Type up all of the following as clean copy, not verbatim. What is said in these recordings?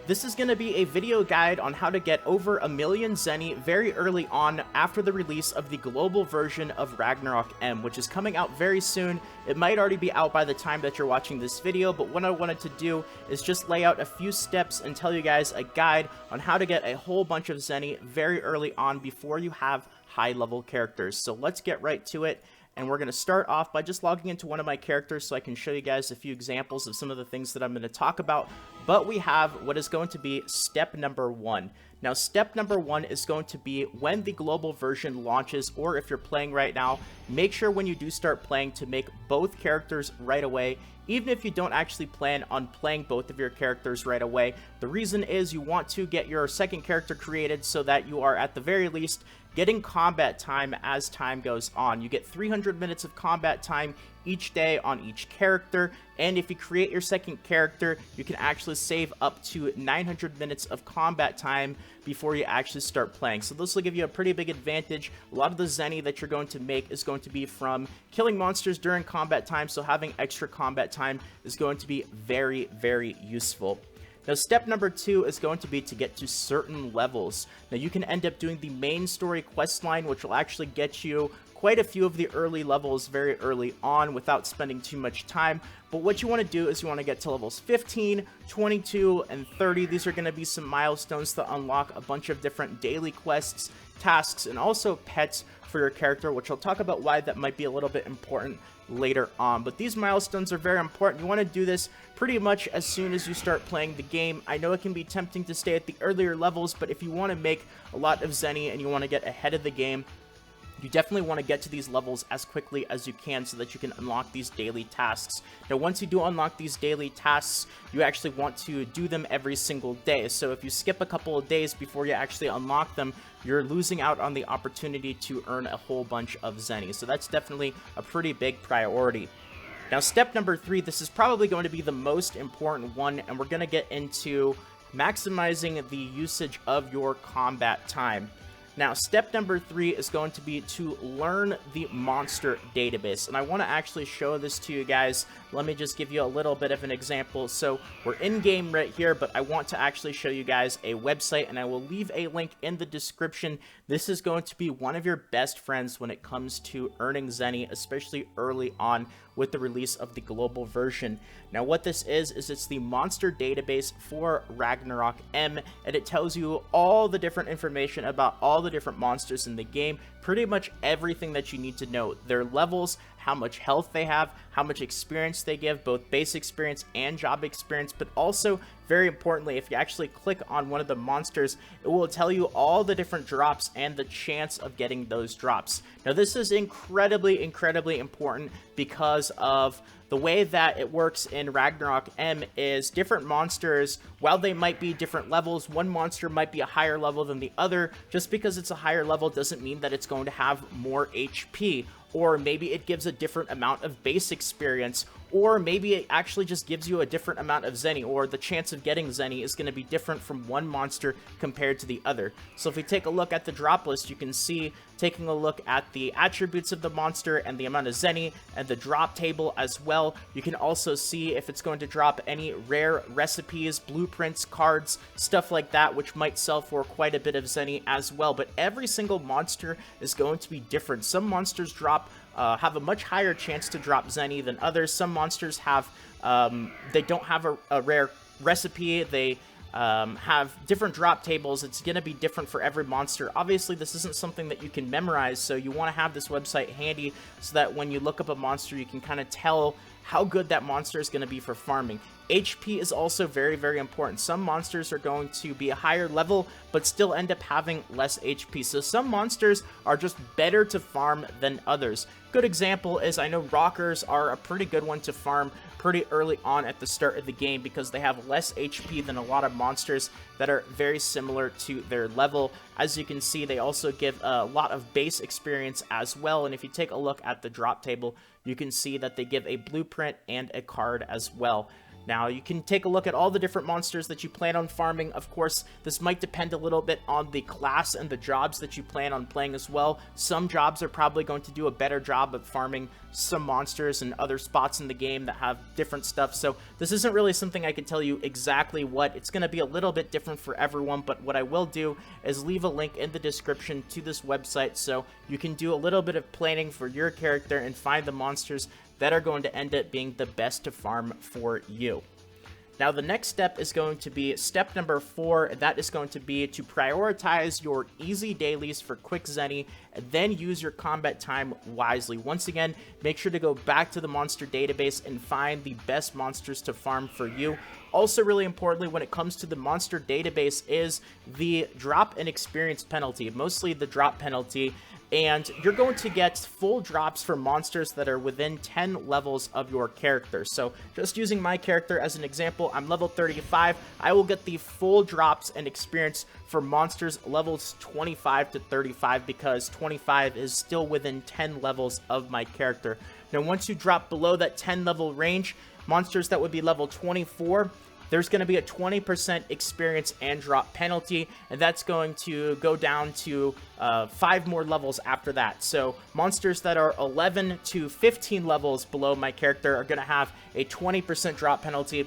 This is going to be a video guide on how to get over 1,000,000 Zeny very early on after the release of the global version of Ragnarok M, which is coming out very soon. It might already be out by the time that you're watching this video, but what I wanted to do is just lay out a few steps and tell you guys a guide on how to get a whole bunch of Zeny very early on before you have high-level characters. So let's get right to it. And we're going to start off by just logging into one of my characters so I can show you guys a few examples of some of the things that I'm going to talk about. But we have what is going to be step number 1. Now, step number 1 is going to be when the global version launches, or if you're playing right now, make sure when you do start playing to make both characters right away. Even if you don't actually plan on playing both of your characters right away, the reason is you want to get your second character created so that you are at the very least getting combat time as time goes on. You get 300 minutes of combat time each day on each character, and if you create your second character, you can actually save up to 900 minutes of combat time before you actually start playing. So this will give you a pretty big advantage. A lot of the Zeny that you're going to make is going to be from killing monsters during combat time, so having extra combat time is going to be very, very useful. Now, step number 2 is going to be to get to certain levels. Now, you can end up doing the main story quest line, which will actually get you quite a few of the early levels very early on without spending too much time. But what you want to do is you want to get to levels 15, 22, and 30. These are going to be some milestones to unlock a bunch of different daily quests, tasks, and also pets for your character, which I'll talk about why that might be a little bit important later on. But these milestones are very important. You want to do this pretty much as soon as you start playing the game. I know it can be tempting to stay at the earlier levels, but if you want to make a lot of Zeny and you want to get ahead of the game, you definitely want to get to these levels as quickly as you can so that you can unlock these daily tasks. Now, once you do unlock these daily tasks, you actually want to do them every single day. So if you skip a couple of days before you actually unlock them, you're losing out on the opportunity to earn a whole bunch of Zeny. So that's definitely a pretty big priority. Now, step number 3, this is probably going to be the most important one, and we're going to get into maximizing the usage of your combat time. Now, step number 3 is going to be to learn the monster database, and I want to actually show this to you guys. Let me just give you a little bit of an example. So we're in game right here, but I want to actually show you guys a website, and I will leave a link in the description. This is going to be one of your best friends when it comes to earning Zeny, especially early on with the release of the global version. Now, what this is it's the monster database for Ragnarok M, and it tells you all the different information about all the different monsters in the game, pretty much everything that you need to know. Their levels, how much health they have, how much experience they give, both base experience and job experience, but also, very importantly, if you actually click on one of the monsters, it will tell you all the different drops and the chance of getting those drops. Now, this is incredibly, incredibly important because of the way that it works in Ragnarok M is different monsters, while they might be different levels, one monster might be a higher level than the other. Just because it's a higher level doesn't mean that it's going to have more HP, or maybe it gives a different amount of base experience, or maybe it actually just gives you a different amount of Zeny, or the chance of getting Zeny is going to be different from one monster compared to the other. So if we take a look at the drop list, you can see, taking a look at the attributes of the monster and the amount of Zeny and the drop table as well, you can also see if it's going to drop any rare recipes, blueprints, cards, stuff like that, which might sell for quite a bit of Zeny as well. But every single monster is going to be different. Some monsters have a much higher chance to drop Zeny than others. Some monsters have, they don't have a rare recipe, they have different drop tables. It's going to be different for every monster. Obviously, this isn't something that you can memorize, so you want to have this website handy so that when you look up a monster, you can kind of tell how good that monster is going to be for farming. HP is also very, very important. Some monsters are going to be a higher level, but still end up having less HP. So some monsters are just better to farm than others. Good example is, I know rockers are a pretty good one to farm pretty early on at the start of the game because they have less HP than a lot of monsters that are very similar to their level. As you can see, they also give a lot of base experience as well, and if you take a look at the drop table, you can see that they give a blueprint and a card as well. Now, you can take a look at all the different monsters that you plan on farming. Of course, this might depend a little bit on the class and the jobs that you plan on playing as well. Some jobs are probably going to do a better job of farming some monsters and other spots in the game that have different stuff. So this isn't really something I can tell you exactly what. It's going to be a little bit different for everyone, but what I will do is leave a link in the description to this website so you can do a little bit of planning for your character and find the monsters that are going to end up being the best to farm for you. Now, the next step is going to be step number 4, and that is going to be to prioritize your easy dailies for quick Zeny, and then use your combat time wisely. Once again, make sure to go back to the monster database and find the best monsters to farm for you. Also, really importantly, when it comes to the monster database is the drop in experience penalty, mostly the drop penalty. And you're going to get full drops for monsters that are within 10 levels of your character. So just using my character as an example, I'm level 35. I will get the full drops and experience for monsters levels 25 to 35 because 25 is still within 10 levels of my character. Now, once you drop below that 10 level range, monsters that would be level 24, there's going to be a 20% experience and drop penalty, and that's going to go down to 5 more levels after that. So monsters that are 11 to 15 levels below my character are going to have a 20% drop penalty,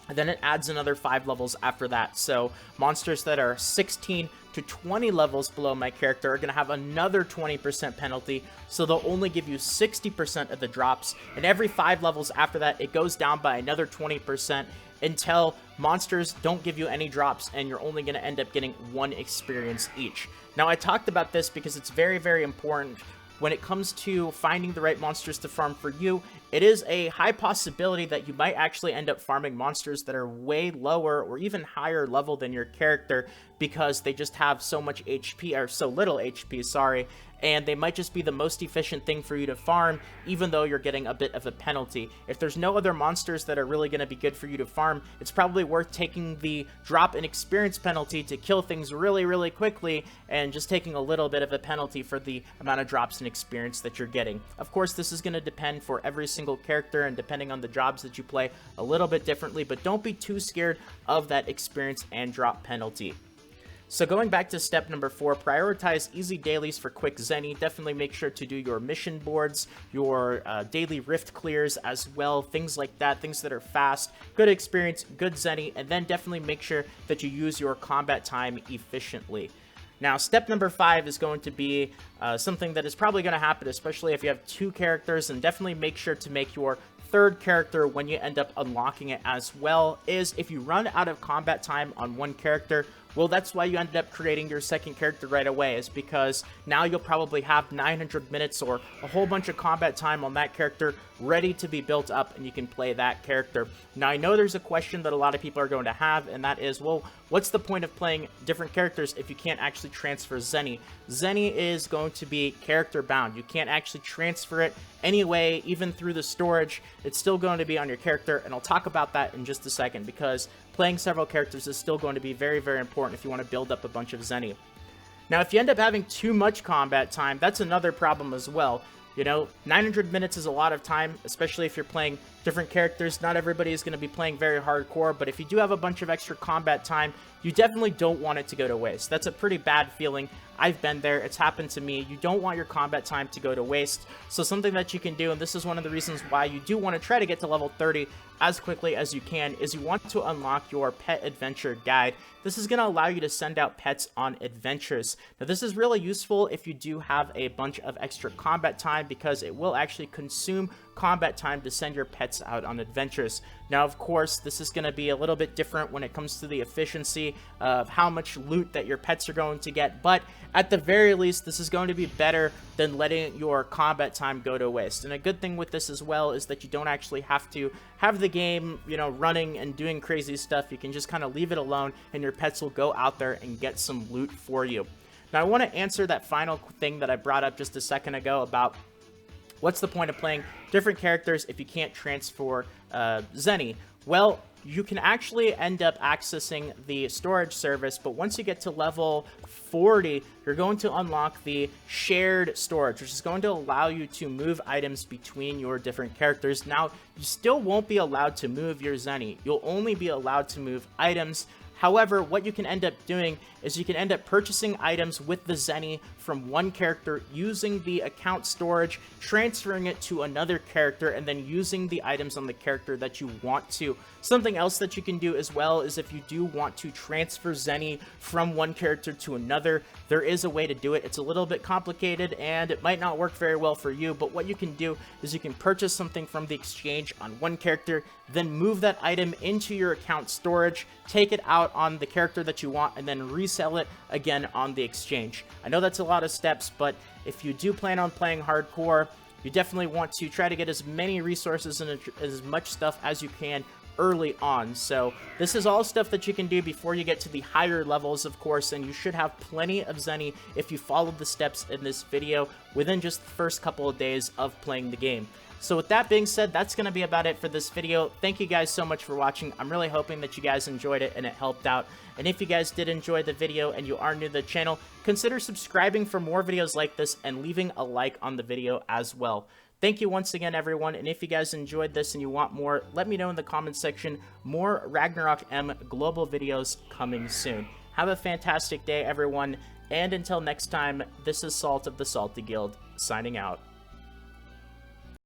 and then it adds another 5 levels after that. So monsters that are 16 to 20 levels below my character are going to have another 20% penalty, so they'll only give you 60% of the drops, and every 5 levels after that, it goes down by another 20%, until monsters don't give you any drops and you're only going to end up getting 1 experience each. Now, I talked about this because it's very, very important when it comes to finding the right monsters to farm for you. It is a high possibility that you might actually end up farming monsters that are way lower or even higher level than your character because they just have so much HP, or so little HP, sorry, and they might just be the most efficient thing for you to farm, even though you're getting a bit of a penalty. If there's no other monsters that are really going to be good for you to farm, it's probably worth taking the drop in experience penalty to kill things really, really quickly, and just taking a little bit of a penalty for the amount of drops in experience that you're getting. Of course, this is going to depend for every single character, and depending on the jobs that you play, a little bit differently, but don't be too scared of that experience and drop penalty. So going back to step number 4, prioritize easy dailies for quick Zeny. Definitely make sure to do your mission boards, your daily rift clears as well, things like that, things that are fast, good experience, good Zeny, and then definitely make sure that you use your combat time efficiently. Now, step number 5 is going to be something that is probably going to happen, especially if you have 2 characters, and definitely make sure to make your 3rd character when you end up unlocking it as well, is if you run out of combat time on 1 character, well, that's why you ended up creating your 2nd character right away, is because now you'll probably have 900 minutes or a whole bunch of combat time on that character ready to be built up, and you can play that character. Now, I know there's a question that a lot of people are going to have, and that is, well, what's the point of playing different characters if you can't actually transfer Zeny? Zeny is going to be character bound. You can't actually transfer it anyway, even through the storage. It's still going to be on your character, and I'll talk about that in just a second, because playing several characters is still going to be very, very important if you want to build up a bunch of Zeny. Now, if you end up having too much combat time, that's another problem as well. You know, 900 minutes is a lot of time, especially if you're playing different characters. Not everybody is going to be playing very hardcore, but if you do have a bunch of extra combat time, you definitely don't want it to go to waste. That's a pretty bad feeling. I've been there. It's happened to me. You don't want your combat time to go to waste. So something that you can do, and this is one of the reasons why you do want to try to get to level 30 as quickly as you can, is you want to unlock your pet adventure guide. This is going to allow you to send out pets on adventures. Now, this is really useful if you do have a bunch of extra combat time, because it will actually consume combat time to send your pets out on adventures. Now, of course, this is going to be a little bit different when it comes to the efficiency of how much loot that your pets are going to get, but at the very least, this is going to be better than letting your combat time go to waste. And a good thing with this as well is that you don't actually have to have the game, you know, running and doing crazy stuff. You can just kind of leave it alone, and your pets will go out there and get some loot for you. Now, I want to answer that final thing that I brought up just a second ago about what's the point of playing different characters if you can't transfer Zeny? Well, you can actually end up accessing the storage service, but once you get to level 40, you're going to unlock the shared storage, which is going to allow you to move items between your different characters. Now, you still won't be allowed to move your Zeny. You'll only be allowed to move items. However, what you can end up doing is you can end up purchasing items with the Zeny from one character, using the account storage, transferring it to another character, and then using the items on the character that you want to. Something else that you can do as well is if you do want to transfer Zeny from one character to another, there is a way to do it. It's a little bit complicated and it might not work very well for you, but what you can do is you can purchase something from the exchange on one character, then move that item into your account storage, take it out on the character that you want, and then resell it again on the exchange. I know that's a lot of steps, but if you do plan on playing hardcore, you definitely want to try to get as many resources and as much stuff as you can early on. So this is all stuff that you can do before you get to the higher levels, of course, and you should have plenty of Zeny if you followed the steps in this video within just the first couple of days of playing the game. So with that being said, that's going to be about it for this video. Thank you guys so much for watching. I'm really hoping that you guys enjoyed it and it helped out. And if you guys did enjoy the video and you are new to the channel, consider subscribing for more videos like this and leaving a like on the video as well. Thank you once again, everyone, and if you guys enjoyed this and you want more, let me know in the comments section. More Ragnarok M global videos coming soon. Have a fantastic day, everyone, and until next time, this is Salt of the Salty Guild, signing out.